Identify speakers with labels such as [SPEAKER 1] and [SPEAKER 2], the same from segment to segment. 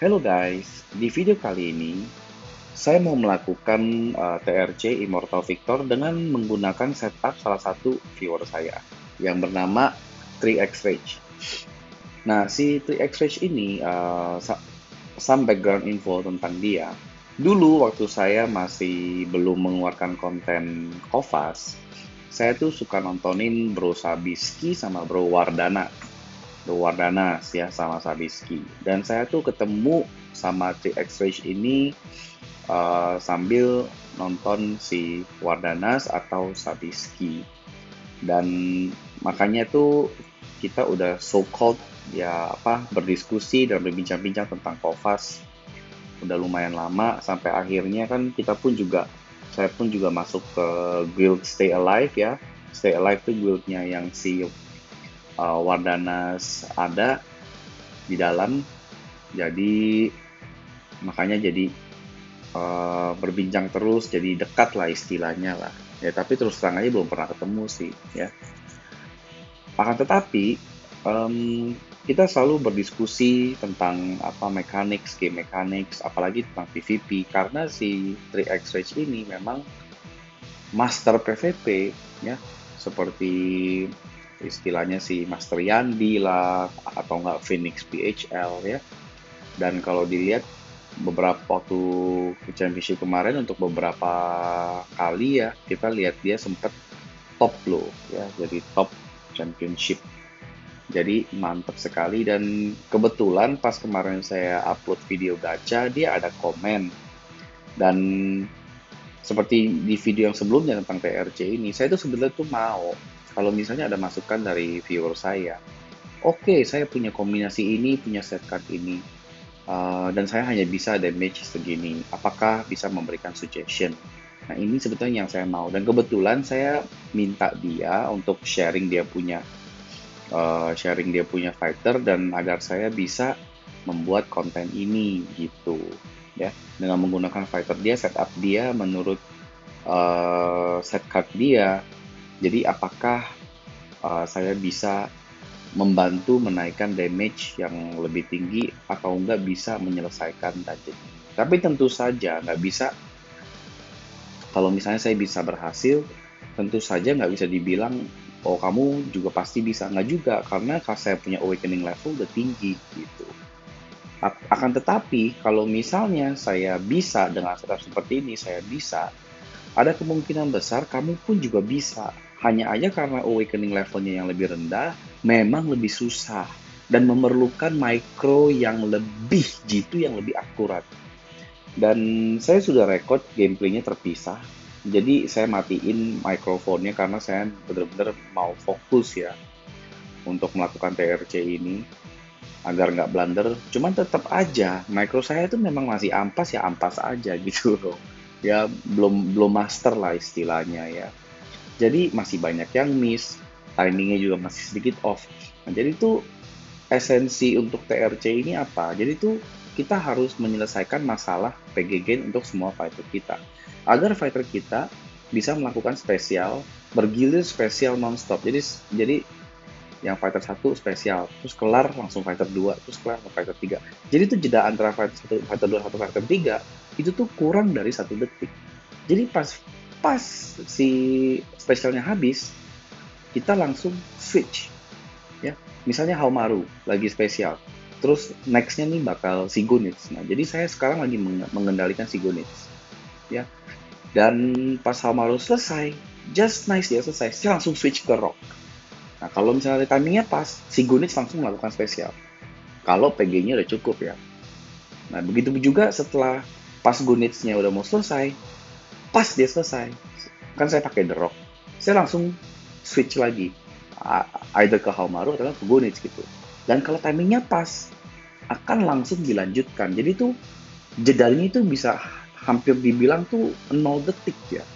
[SPEAKER 1] Halo guys, di video kali ini saya mau melakukan TRC Immortal Victor dengan menggunakan setup salah satu viewer saya yang bernama 3x Rage. Nah, si 3x Rage ini some background info tentang dia. Dulu waktu saya masih belum mengeluarkan konten Kovas, saya tuh suka nontonin Bro Sabiski sama Bro Wardana. Bro Wardana ya sama Sabiski. Dan saya tuh ketemu sama 3x Rage ini sambil nonton si Wardanas atau Sabiski. Dan makanya tuh kita udah so called ya apa berdiskusi dan berbincang-bincang tentang Kovas udah lumayan lama sampai akhirnya kan saya pun juga masuk ke guild Stay Alive ya. Stay Alive tuh guildnya yang si Wardanas ada di dalam. Jadi makanya jadi berbincang terus, jadi dekat lah istilahnya lah. Ya tapi terus terang aja belum pernah ketemu sih ya. Akan tetapi em, kita selalu berdiskusi tentang apa mechanics, game mechanics, apalagi tentang PvP karena si 3x Rage ini memang master PvP ya, seperti istilahnya si Master Yandi lah atau enggak Phoenix PHL ya. Dan kalau dilihat beberapa waktu championship kemarin untuk beberapa kali ya kita lihat dia sempat top loh ya, jadi top championship. Jadi mantap sekali dan kebetulan pas kemarin saya upload video gacha dia ada komen dan seperti di video yang sebelumnya tentang TRC ini saya tuh sebenarnya tuh mau kalau misalnya ada masukan dari viewer saya. Oke, saya punya kombinasi ini, punya set card ini, dan saya hanya bisa damage segini. Apakah bisa memberikan suggestion? Nah, ini sebetulnya yang saya mau. Dan kebetulan saya minta dia untuk sharing dia punya fighter dan agar saya bisa membuat konten ini gitu ya dengan menggunakan fighter dia setup dia menurut set card dia. Jadi apakah saya bisa membantu menaikkan damage yang lebih tinggi atau enggak bisa menyelesaikan dungeon ini. Tapi tentu saja nggak bisa, kalau misalnya saya bisa berhasil, tentu saja nggak bisa dibilang, oh kamu juga pasti bisa. Nggak juga, karena saya punya awakening level udah tinggi gitu. Akan tetapi, kalau misalnya saya bisa dengan setup seperti ini, saya bisa, ada kemungkinan besar kamu pun juga bisa. Hanya aja karena awakening levelnya yang lebih rendah, memang lebih susah dan memerlukan micro yang lebih jitu yang lebih akurat. Dan saya sudah record gameplaynya terpisah. Jadi saya matiin mikrofonnya karena saya benar-benar mau fokus ya untuk melakukan TRC ini agar nggak blunder. Cuman tetap aja micro saya itu memang masih ampas ya ampas aja gitu loh. Ya belum master lah istilahnya ya. Jadi masih banyak yang miss, timingnya juga masih sedikit off. Nah, jadi itu esensi untuk TRC ini apa? Jadi itu kita harus menyelesaikan masalah PGG untuk semua fighter kita. Agar fighter kita bisa melakukan spesial, bergilir spesial nonstop. Jadi yang fighter satu spesial, terus kelar langsung fighter 2, terus kelar langsung fighter 3. Jadi itu jeda antara fighter 1, fighter 2, satu fighter 3 itu tuh kurang dari 1 detik. Jadi pas si spesialnya habis, kita langsung switch ya. Misalnya Haumaru lagi spesial. Terus nextnya nih bakal Sigonits. Nah, jadi saya sekarang lagi mengendalikan Sigonits ya. Dan pas Haumaru selesai, just nice dia selesai, saya langsung switch ke Rock. Nah, kalau misalnya timingnya pas, Sigonits langsung melakukan spesial. Kalau PG-nya udah cukup ya. Nah, begitu juga setelah pas Gunitsnya udah mau selesai, pas dia selesai, kan saya pakai The Rock, saya langsung switch lagi, either ke Haumaru atau ke Gunits gitu. Dan kalau timingnya pas, akan langsung dilanjutkan. Jadi tuh jedanya itu bisa hampir dibilang tuh 0 detik ya.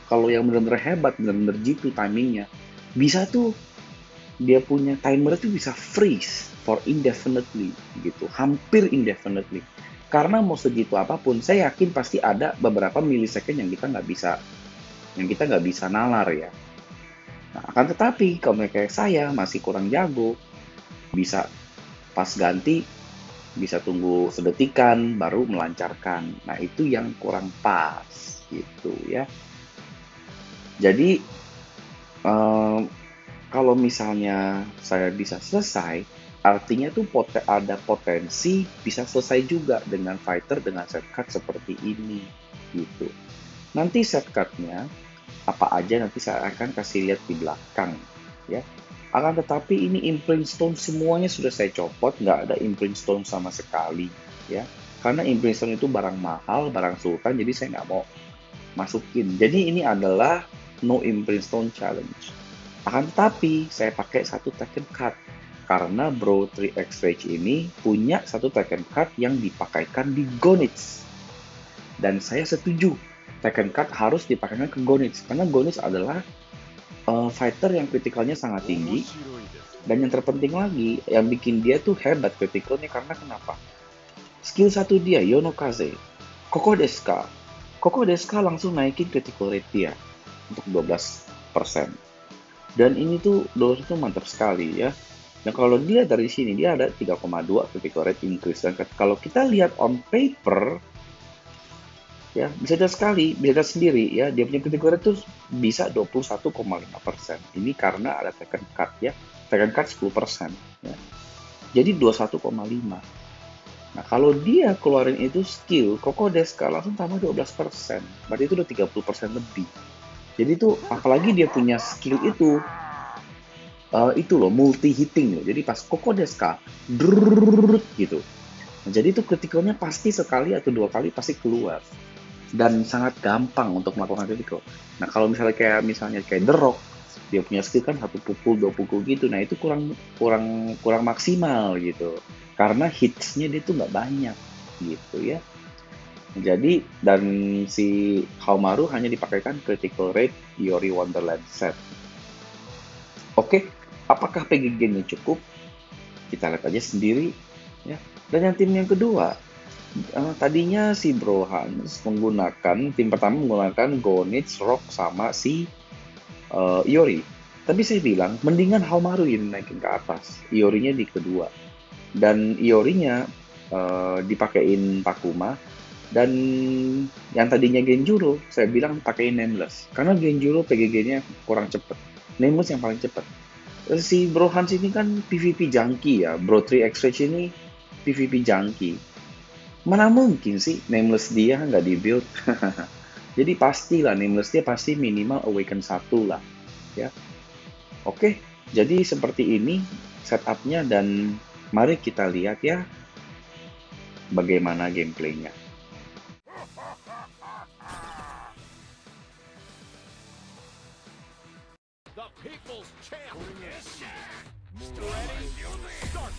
[SPEAKER 1] Kalau yang benar-benar hebat, benar-benar jitu timingnya, bisa tuh dia punya timer itu bisa freeze for indefinitely gitu, hampir indefinitely. Karena mau segitu apapun, saya yakin pasti ada beberapa milisecond yang kita nggak bisa nalar ya. Nah, akan tetapi kalau kayak saya masih kurang jago, bisa pas ganti bisa tunggu sedetikan baru melancarkan. Nah, itu yang kurang pas gitu ya. Jadi eh, kalau misalnya saya bisa selesai, artinya tuh ada potensi bisa selesai juga dengan fighter dengan set cut seperti ini gitu. Nanti set cutnya apa aja nanti saya akan kasih lihat di belakang ya. Akan tetapi ini imprint stone semuanya sudah saya copot, nggak ada imprint stone sama sekali ya. Karena imprint stone itu barang mahal, barang sultan, jadi saya nggak mau masukin. Jadi ini adalah no imprint stone challenge. Akan tetapi saya pakai satu Tekken card karena Bro 3X Rage ini punya satu Tekken card yang dipakaikan di Gonits. Dan saya setuju Tekken card harus dipakaikan ke Gonits karena Gonits adalah fighter yang kritikalnya sangat tinggi, dan yang terpenting lagi yang bikin dia tuh hebat kritikalnya karena kenapa? Skill satu dia Yonokaze, Koko Deska langsung naikin critical rate dia untuk 12%. Dan ini tuh dolar itu mantap sekali ya. Nah, kalau dia dari sini dia ada 3,2 critical rate increase, dan kalau kita lihat on paper ya bisa lihat sekali, bisa lihat sendiri ya, dia punya critical rate tuh bisa 21,5%. Ini karena ada Tekken Card ya. Tekken Card 10% ya. Jadi 21,5. Nah, kalau dia keluarin itu skill Koko Deska langsung tambah 12%. Berarti itu udah 30% lebih. Jadi tuh apalagi dia punya skill itu loh multi hitting loh. Jadi pas Koko Deska drrrr, gitu. Nah, jadi itu kritikalnya pasti sekali atau dua kali pasti keluar. Dan sangat gampang untuk melakukan critical. Nah, kalau misalnya kayak The Rock, dia punya skill kan satu pukul, dua pukul gitu. Nah, itu kurang kurang kurang maksimal gitu. Karena hitsnya dia tuh nggak banyak gitu ya. Jadi dan si Haumaru hanya dipakaikan critical rate Yori Wonderland set. Oke, apakah PGG-nya cukup? Kita lihat aja sendiri ya. Dan yang tim yang kedua, tadinya si Bro Hans menggunakan tim pertama menggunakan Gonits, Rock sama si Iori. Tapi saya bilang mendingan Haumaru yang naikin ke atas, Iorinya di kedua. Dan Iorinya dipakein Takuma, dan yang tadinya Genjuro saya bilang pakein Nameless karena Genjuro PGG-nya kurang cepet. Nameless yang paling cepet. Si Bro Hans ini kan PvP junkie ya, Bro 3X Rage ini PvP junkie. Mana mungkin sih Nameless dia nggak di-build? Jadi pastilah Nameless dia pasti minimal Awaken 1 lah. Ya. Oke, jadi seperti ini setupnya, dan mari kita lihat ya bagaimana gameplaynya.
[SPEAKER 2] The people's champion. Ready? Start.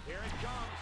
[SPEAKER 2] Here it comes.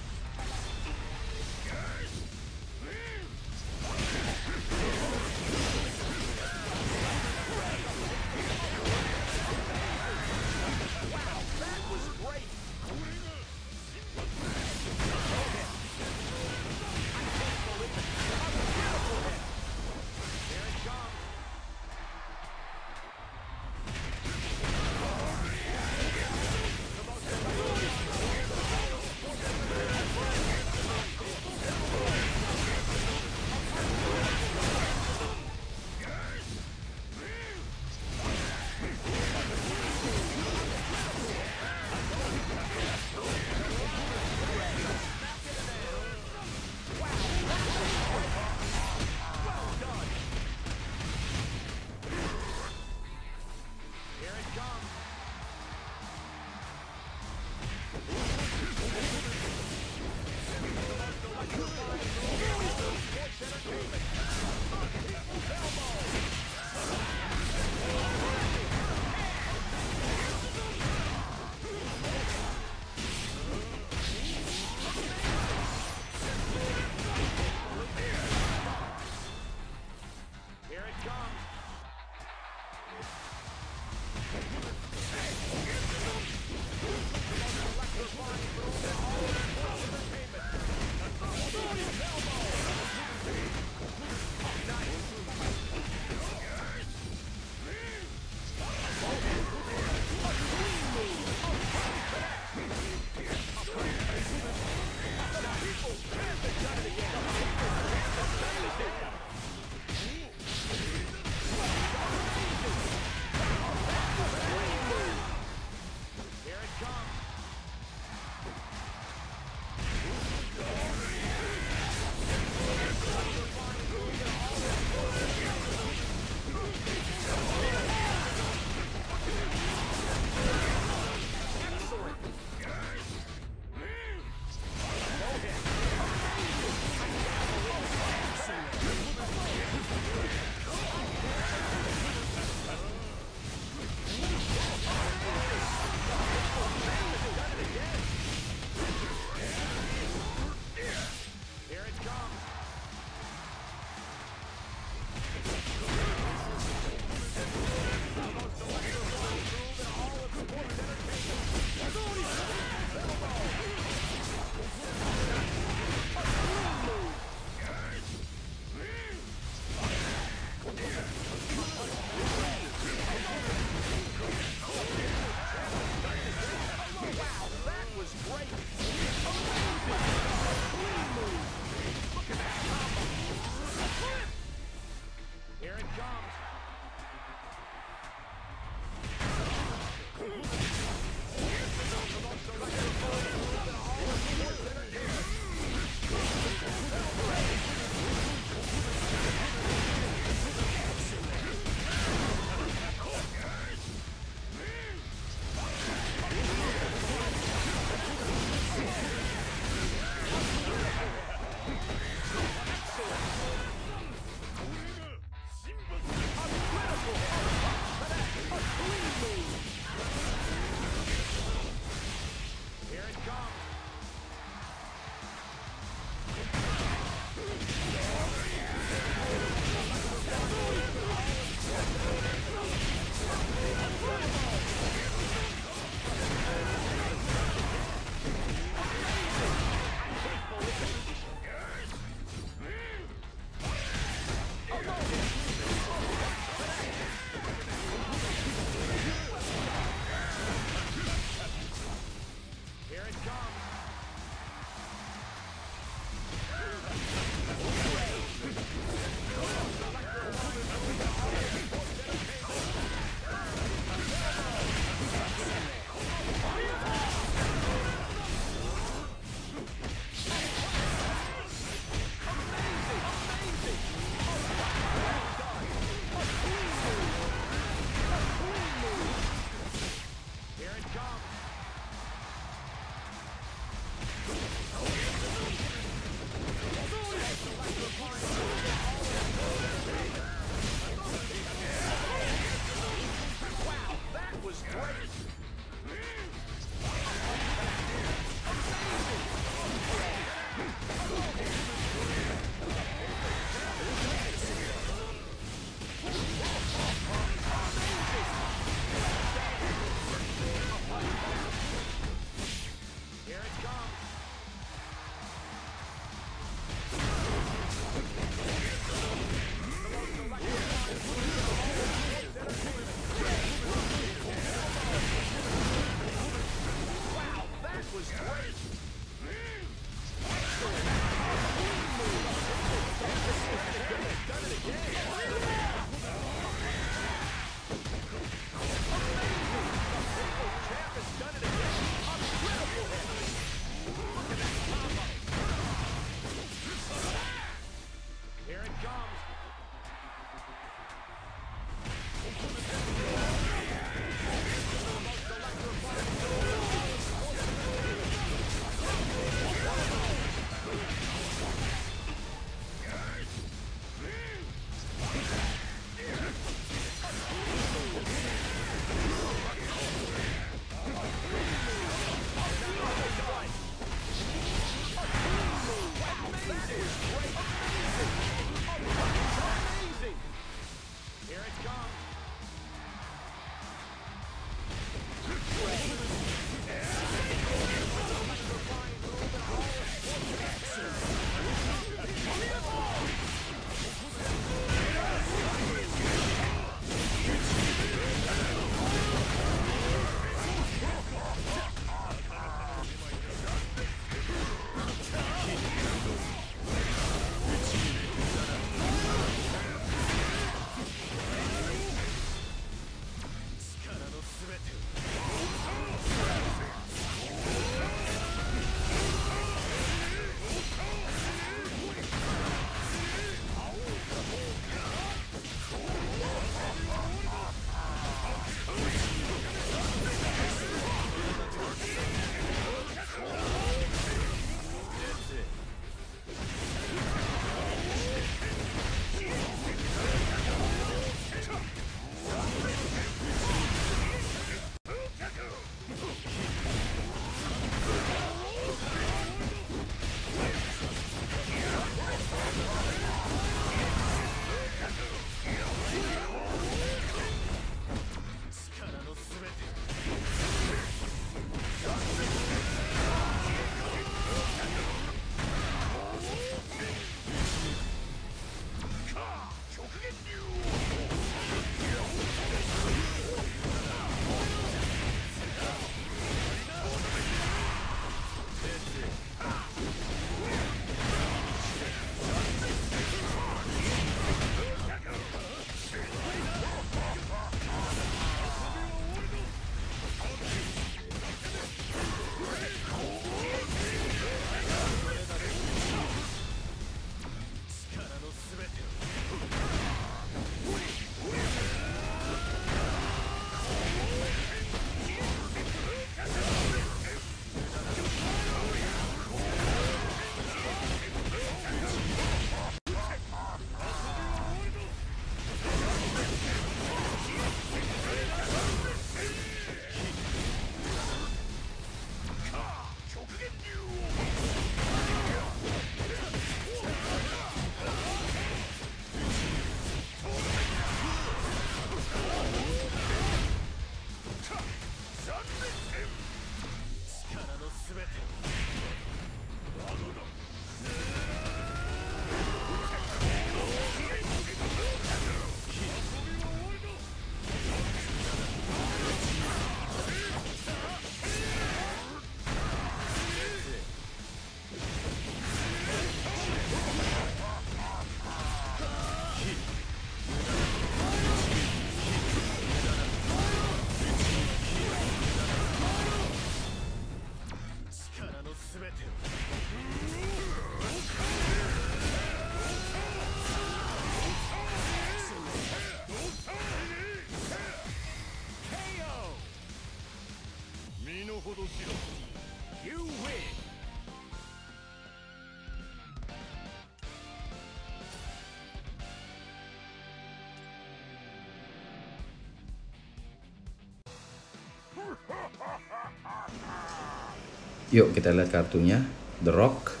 [SPEAKER 3] Yuk kita lihat kartunya. The Rock.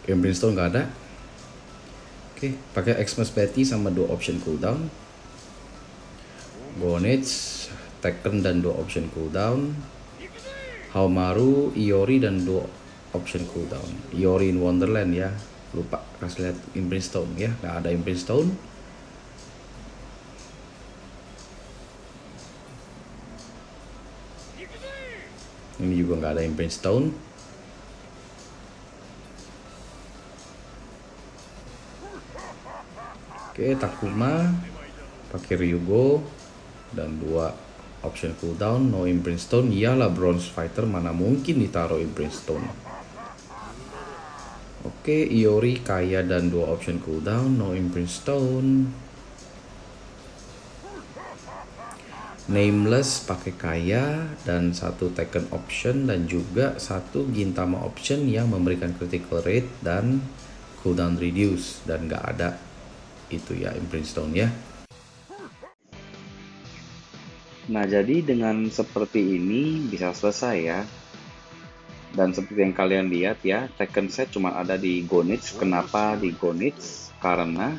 [SPEAKER 3] Brimstone nggak ada. Oke, pakai Xmas Betty sama 2 option cooldown. Bonage, Tekken dan 2 option cooldown. Haumaru, Iori dan 2 option cooldown. Iori in Wonderland ya. Lupa kasih lihat Brimstone ya. Nggak ada Brimstone. Ini juga nggak ada Brimstone. Oke, Takuma pakai Ryugo dan 2 option cooldown, no Brimstone. Iyalah Bronze Fighter, mana mungkin ditaruh Brimstone. Oke, Iori, Kaya dan 2 option cooldown, no Brimstone. Nameless pakai Kaya dan 1 Tekken option dan juga 1 Gintama option yang memberikan critical rate dan cooldown reduce, dan nggak ada itu ya Brimstone ya.
[SPEAKER 1] Nah, jadi dengan seperti ini bisa selesai ya. Dan seperti yang kalian lihat ya, Tekken set cuma ada di Gonitz. Kenapa di Gonitz? Karena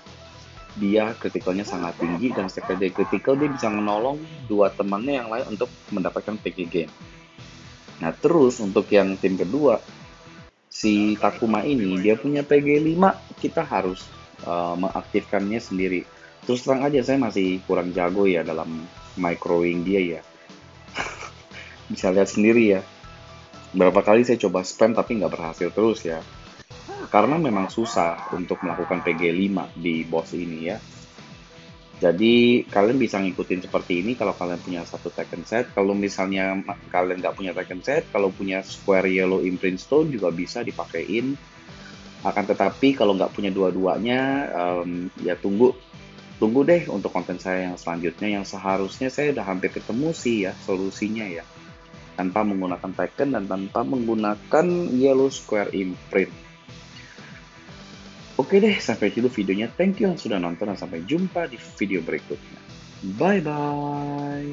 [SPEAKER 1] dia kritikalnya sangat tinggi, dan setelah dia kritikal dia bisa menolong 2 temannya yang lain untuk mendapatkan PG gain. Nah, terus untuk yang tim kedua, si Takuma ini dia punya PG 5, kita harus mengaktifkannya sendiri. Terus terang aja saya masih kurang jago ya dalam microwing dia ya. Bisa lihat sendiri ya. Berapa kali saya coba spam tapi nggak berhasil terus ya. Karena memang susah untuk melakukan PG 5 di boss ini ya. Jadi kalian bisa ngikutin seperti ini kalau kalian punya 1 Tekken set. Kalau misalnya kalian nggak punya Tekken set, kalau punya Square Yellow Imprint Stone juga bisa dipakein. Akan tetapi kalau nggak punya dua-duanya, ya tunggu deh untuk konten saya yang selanjutnya, yang seharusnya saya udah hampir ketemu sih ya solusinya ya, tanpa menggunakan Tekken dan tanpa menggunakan Yellow Square Imprint. Oke deh, sampai situ videonya. Thank you yang sudah nonton dan sampai jumpa di video berikutnya. Bye bye.